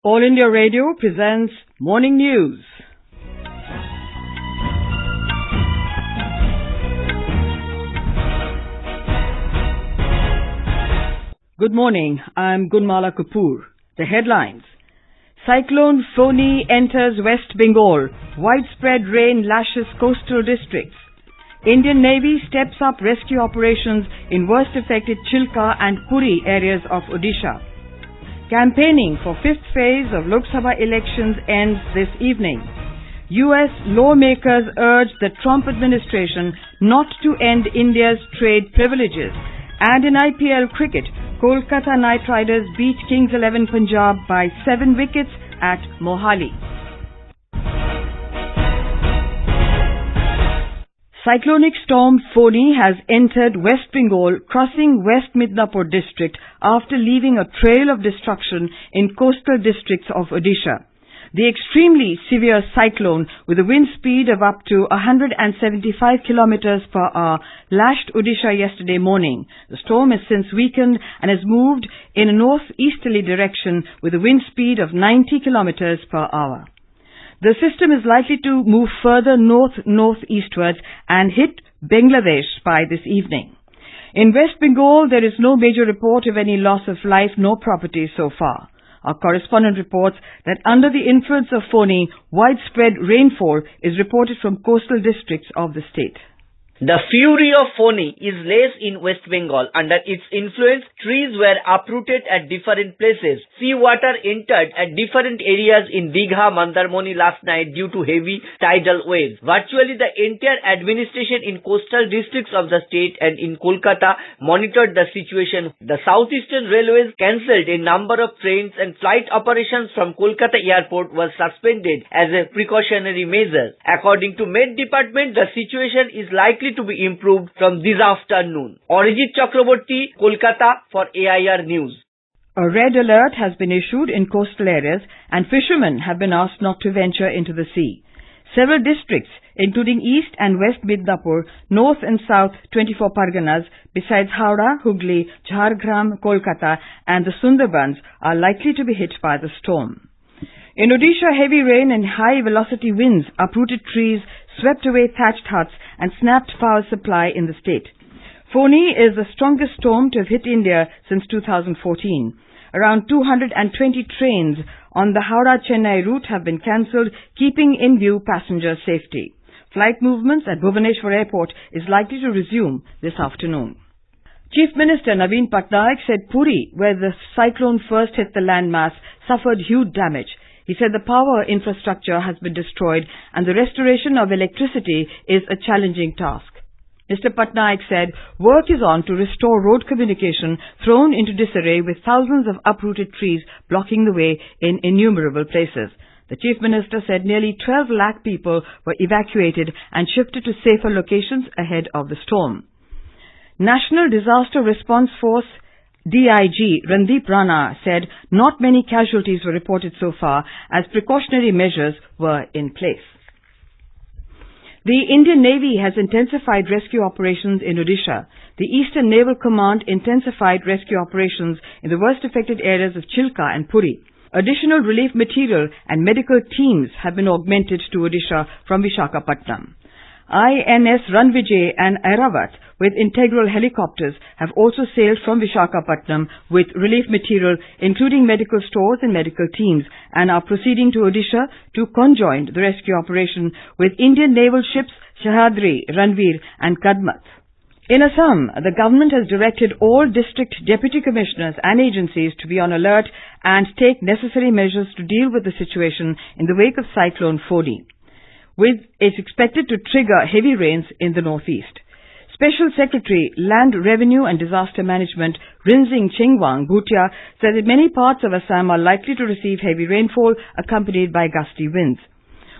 All India Radio presents Morning News. Good morning, I'm Gunmala Kapoor. The headlines. Cyclone Fani enters West Bengal. Widespread rain lashes coastal districts. Indian Navy steps up rescue operations in worst affected Chilka and Puri areas of Odisha. Campaigning for fifth phase of Lok Sabha elections ends this evening. US lawmakers urge the Trump administration not to end India's trade privileges. And in IPL cricket, Kolkata Knight Riders beat Kings XI Punjab by 7 wickets at Mohali. Cyclonic storm Fani has entered West Bengal, crossing West Midnapur district after leaving a trail of destruction in coastal districts of Odisha. The extremely severe cyclone, with a wind speed of up to 175 kilometers per hour, lashed Odisha yesterday morning. The storm has since weakened and has moved in a northeasterly direction with a wind speed of 90 kilometers per hour. The system is likely to move further north-northeastwards and hit Bangladesh by this evening. In West Bengal, there is no major report of any loss of life nor property so far. Our correspondent reports that under the influence of Fani, widespread rainfall is reported from coastal districts of the state. The fury of Fani is less in West Bengal. Under its influence, trees were uprooted at different places. Seawater entered at different areas in Digha, Mandarmoni last night due to heavy tidal waves. Virtually the entire administration in coastal districts of the state and in Kolkata monitored the situation. The Southeastern Railways cancelled a number of trains and flight operations from Kolkata airport was suspended as a precautionary measure. According to Met Department, the situation is likely to be improved from this afternoon. Arijit Chakraborty, Kolkata for AIR News. A red alert has been issued in coastal areas and fishermen have been asked not to venture into the sea. Several districts, including East and West Midnapur, North and South 24 Parganas, besides Howrah, Hooghly, Jhargram, Kolkata and the Sundarbans, are likely to be hit by the storm. In Odisha, heavy rain and high-velocity winds uprooted trees, swept away thatched huts and snapped power supply in the state. Fani is the strongest storm to have hit India since 2014. Around 220 trains on the Howrah-Chennai route have been cancelled, keeping in view passenger safety. Flight movements at Bhubaneswar Airport is likely to resume this afternoon. Chief Minister Naveen Patnaik said Puri, where the cyclone first hit the landmass, suffered huge damage. He said the power infrastructure has been destroyed and the restoration of electricity is a challenging task. Mr. Patnaik said work is on to restore road communication thrown into disarray with thousands of uprooted trees blocking the way in innumerable places. The Chief Minister said nearly 12 lakh people were evacuated and shifted to safer locations ahead of the storm. National Disaster Response Force DIG Randeep Rana said not many casualties were reported so far as precautionary measures were in place. The Indian Navy has intensified rescue operations in Odisha. The Eastern Naval Command intensified rescue operations in the worst affected areas of Chilka and Puri. Additional relief material and medical teams have been augmented to Odisha from Visakhapatnam. INS Ranvijay and Airavat with integral helicopters have also sailed from Visakhapatnam with relief material including medical stores and medical teams and are proceeding to Odisha to conjoin the rescue operation with Indian naval ships Sahyadri, Ranveer and Kadmat. In Assam, the government has directed all district deputy commissioners and agencies to be on alert and take necessary measures to deal with the situation in the wake of Cyclone Fani, which is expected to trigger heavy rains in the northeast. Special Secretary, Land Revenue and Disaster Management, Rinzing Chengwang Bhutia, said that many parts of Assam are likely to receive heavy rainfall accompanied by gusty winds.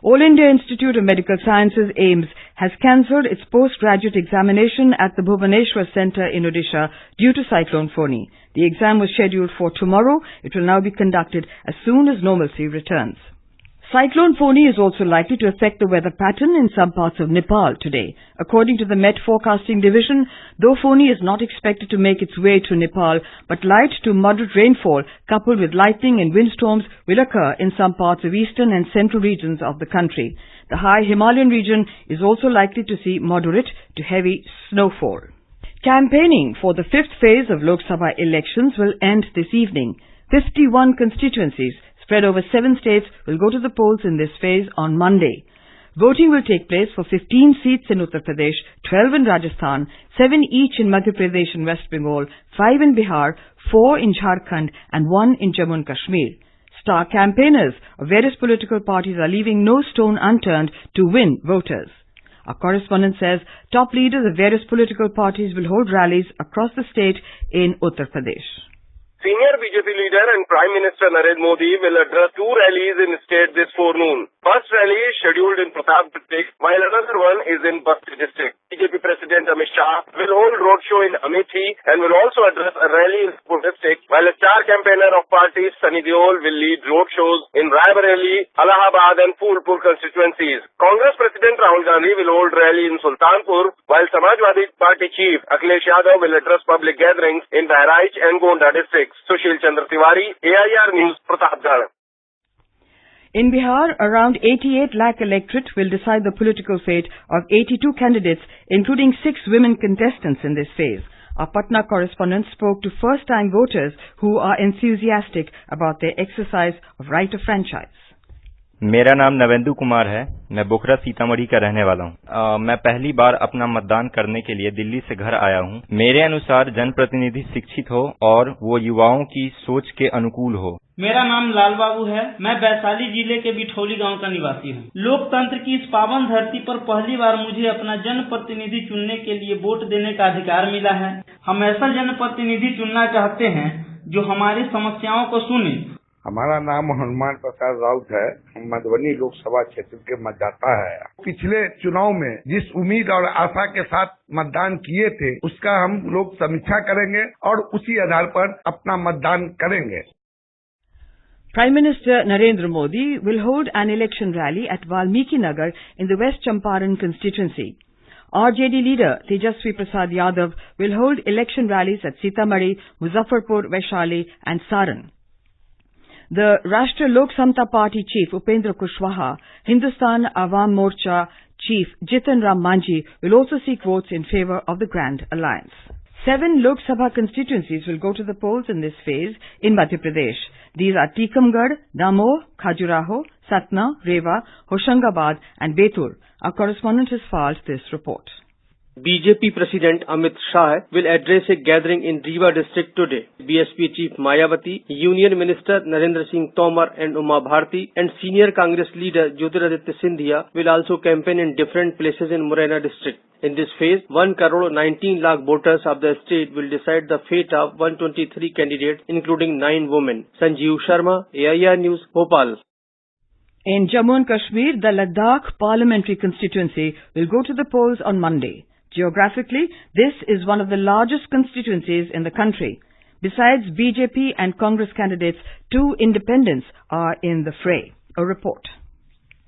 All India Institute of Medical Sciences, AIIMS, has cancelled its postgraduate examination at the Bhubaneswar Centre in Odisha due to Cyclone Fani. The exam was scheduled for tomorrow. It will now be conducted as soon as normalcy returns. Cyclone Fani is also likely to affect the weather pattern in some parts of Nepal today. According to the Met Forecasting Division, though Fani is not expected to make its way to Nepal, but light to moderate rainfall coupled with lightning and windstorms will occur in some parts of eastern and central regions of the country. The high Himalayan region is also likely to see moderate to heavy snowfall. Campaigning for the fifth phase of Lok Sabha elections will end this evening. 51 constituencies spread over 7 states will go to the polls in this phase on Monday. Voting will take place for 15 seats in Uttar Pradesh, 12 in Rajasthan, 7 each in Madhya Pradesh and West Bengal, 5 in Bihar, 4 in Jharkhand and 1 in Jammu and Kashmir. Star campaigners of various political parties are leaving no stone unturned to win voters. Our correspondent says top leaders of various political parties will hold rallies across the state in Uttar Pradesh. Senior BJP leader and Prime Minister Narendra Modi will address 2 rallies in state this forenoon. First rally is scheduled in Pratap district, while another one is in Basti district. BJP President Amit Shah will hold roadshow in Amethi and will also address a rally in Raipur district, while a star campaigner of party Sunny Deol will lead roadshows in Raebareli, Allahabad and Phulpur constituencies. Congress President Rahul Gandhi will hold rally in Sultanpur, while Samajwadi Party Chief Akhilesh Yadav will address public gatherings in Bahraich and Gonda districts. Sushil Chandra Tiwari, AIR News, Pratapgarh. In Bihar, around 88 lakh electorate will decide the political fate of 82 candidates, including 6 women contestants in this phase. Our Patna correspondent spoke to first-time voters who are enthusiastic about their exercise of right of franchise. मेरा नाम नवेंदु कुमार है। मैं बोखरा सीतामढ़ी का रहने वाला हूँ। मैं पहली बार अपना मतदान करने के लिए दिल्ली से घर आया हूँ। मेरे अनुसार जनप्रतिनिधि शिक्षित हो और वो युवाओं की सोच के अनुकूल हो। मेरा नाम लाल बाबू है। मैं वैशाली जिले के बिठौली गांव का निवासी हूँ। लोकतंत्र की इस पावन धरती पर पहली बार मुझे अपना जनप्रतिनिधि चुनने के लिए वोट देने का अधिकार मिला है। हम ऐसा जनप्रतिनिधि चुनना चाहते हैं जो हमारी समस्याओं को सुने। हमारा नाम हनुमान प्रसाद राउत है। मधुबनी लोकसभा क्षेत्र के मतदाता है। पिछले चुनाव में जिस उम्मीद और आशा के साथ मतदान किए थे, उसका हम लोग समीक्षा करेंगे और उसी आधार पर अपना मतदान करेंगे। Prime Minister Narendra Modi will hold an election rally at Valmiki Nagar in the West Champaran constituency. RJD leader Tejasvi Prasad Yadav will hold election rallies at Sitamarhi, Muzaffarpur, Vaishali and Saran. The Rashtra Lok Samta Party Chief Upendra Kushwaha, Hindustan Awam Morcha Chief Jitan Ram Manji will also seek votes in favour of the Grand Alliance. 7 Lok Sabha constituencies will go to the polls in this phase in Madhya Pradesh. These are Tikamgarh, Damoh, Khajuraho, Satna, Rewa, Hoshangabad and Betur. Our correspondent has filed this report. BJP President Amit Shah will address a gathering in Rewa district today. BSP Chief Mayawati, Union Minister Narendra Singh Tomar and Uma Bharti and Senior Congress Leader Jyotiraditya Scindia will also campaign in different places in Morena district. In this phase, 1 crore 19 lakh voters of the state will decide the fate of 123 candidates, including 9 women. Sanjeev Sharma, AIR News, Bhopal. In Jammu and Kashmir, the Ladakh parliamentary constituency will go to the polls on Monday. Geographically, this is one of the largest constituencies in the country. Besides BJP and Congress candidates, 2 independents are in the fray. A report.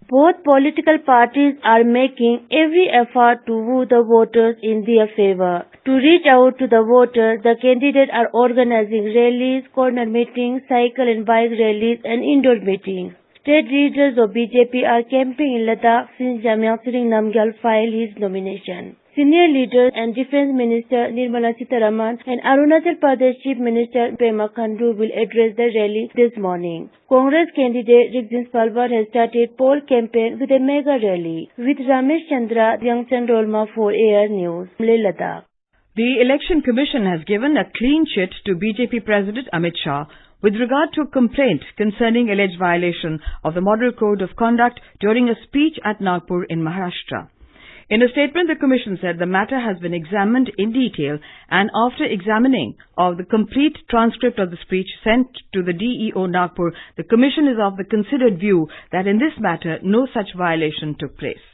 Both political parties are making every effort to woo the voters in their favor. To reach out to the voters, the candidates are organizing rallies, corner meetings, cycle and bike rallies and indoor meetings. State leaders of BJP are camping in Ladakh since Jamyang Singh Namgyal filed his nomination. Senior leaders and Defence Minister Nirmala Sitharaman and Arunachal Pradesh Chief Minister Pema Khandu will address the rally this morning. Congress candidate Rigzin Palwar has started poll campaign with a mega rally. With Ramesh Chandra, Yangchan Rolma for AIR News, Ladakh. The Election Commission has given a clean chit to BJP President Amit Shah with regard to a complaint concerning alleged violation of the Model Code of Conduct during a speech at Nagpur in Maharashtra. In a statement, the Commission said the matter has been examined in detail and after examining of the complete transcript of the speech sent to the DEO Nagpur, the Commission is of the considered view that in this matter no such violation took place.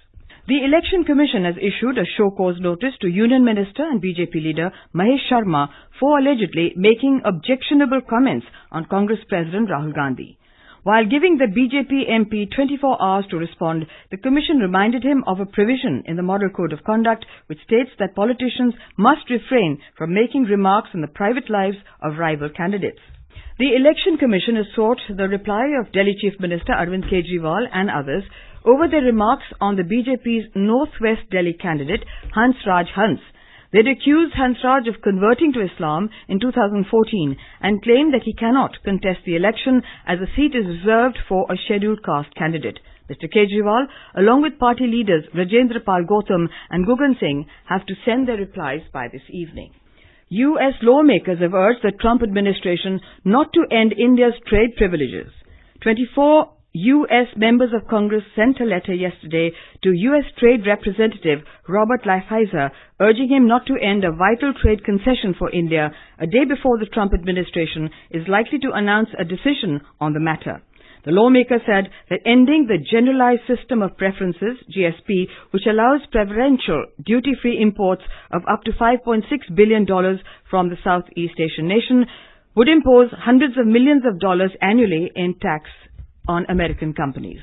The Election Commission has issued a show cause notice to Union Minister and BJP leader Mahesh Sharma for allegedly making objectionable comments on Congress President Rahul Gandhi. While giving the BJP MP 24 hours to respond, the Commission reminded him of a provision in the Model Code of Conduct which states that politicians must refrain from making remarks on the private lives of rival candidates. The Election Commission has sought the reply of Delhi Chief Minister Arvind Kejriwal and others over their remarks on the BJP's Northwest Delhi candidate Hansraj Hans. They'd accused Hansraj of converting to Islam in 2014 and claimed that he cannot contest the election as the seat is reserved for a scheduled caste candidate. Mr. Kejriwal, along with party leaders Rajendra Pal Gautam and Gugan Singh, have to send their replies by this evening. U.S. lawmakers have urged the Trump administration not to end India's trade privileges. 24 U.S. members of Congress sent a letter yesterday to U.S. Trade Representative Robert Lighthizer urging him not to end a vital trade concession for India a day before the Trump administration is likely to announce a decision on the matter. The lawmaker said that ending the Generalized System of Preferences, GSP, which allows preferential duty-free imports of up to $5.6 billion from the Southeast Asian nation, would impose hundreds of millions of dollars annually in tax on American companies.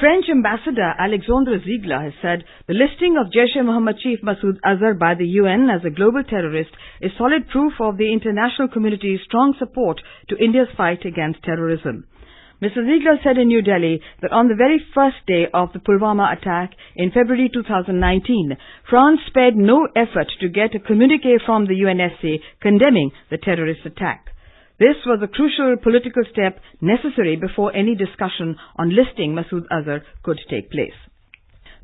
French Ambassador Alexandre Ziegler has said the listing of Jaish-e-Mohammed chief Masood Azhar by the UN as a global terrorist is solid proof of the international community's strong support to India's fight against terrorism. Mr. Ziegler said in New Delhi that on the very first day of the Pulwama attack in February 2019, France spared no effort to get a communique from the UNSC condemning the terrorist attack. This was a crucial political step necessary before any discussion on listing Masood Azhar could take place.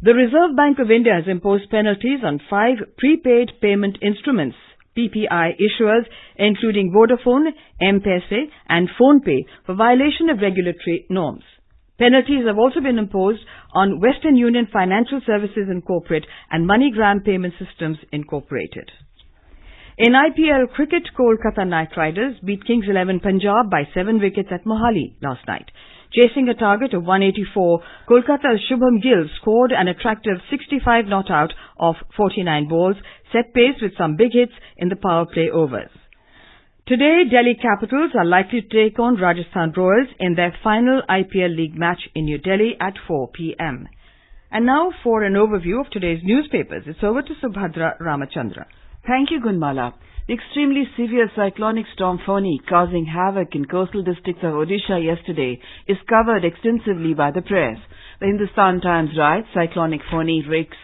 The Reserve Bank of India has imposed penalties on 5 prepaid payment instruments, PPI issuers, including Vodafone, M-Pesa and PhonePe, for violation of regulatory norms. Penalties have also been imposed on Western Union Financial Services Incorporated and MoneyGram Payment Systems Incorporated. In IPL cricket, Kolkata Knight Riders beat Kings XI Punjab by 7 wickets at Mohali last night. Chasing a target of 184, Kolkata's Shubham Gill scored an attractive 65 not out of 49 balls, set pace with some big hits in the power play overs. Today, Delhi Capitals are likely to take on Rajasthan Royals in their final IPL League match in New Delhi at 4 p.m. And now for an overview of today's newspapers, it's over to Subhadra Ramachandra. Thank you, Gunmala. The extremely severe cyclonic storm Fani causing havoc in coastal districts of Odisha yesterday is covered extensively by the press. The Hindustan Times writes, Cyclonic Fani wreaks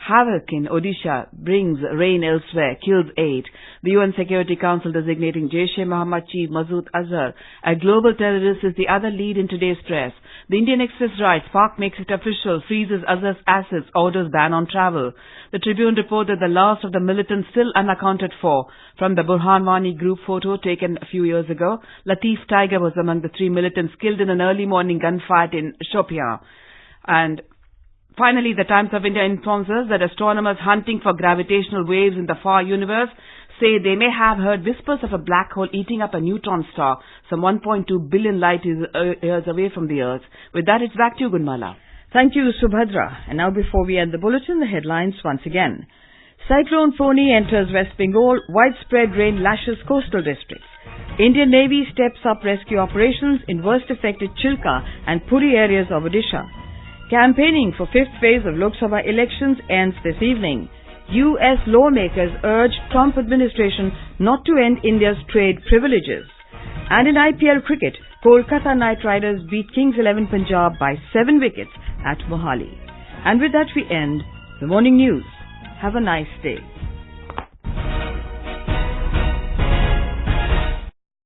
havoc in Odisha, brings rain elsewhere, kills 8. The UN Security Council designating Jaish-e-Mohammed chief Masood Azhar a global terrorist is the other lead in today's press. The Indian Express writes, Pak makes it official, freezes Azhar's assets, orders ban on travel. The Tribune reported the last of the militants still unaccounted for. From the Burhan Wani group photo taken a few years ago, Latif Tiger was among the 3 militants killed in an early morning gunfight in Shopian. And finally, the Times of India informs us that astronomers hunting for gravitational waves in the far universe say they may have heard whispers of a black hole eating up a neutron star some 1.2 billion light years away from the Earth. With that, it's back to you, Gunmala. Thank you, Subhadra. And now before we end the bulletin, the headlines once again. Cyclone Fani enters West Bengal, widespread rain lashes coastal districts. Indian Navy steps up rescue operations in worst affected Chilka and Puri areas of Odisha. Campaigning for 5th phase of Lok Sabha elections ends this evening. U.S. lawmakers urge Trump administration not to end India's trade privileges. And in IPL cricket, Kolkata Knight Riders beat Kings XI Punjab by 7 wickets at Mohali. And with that we end the morning news. Have a nice day.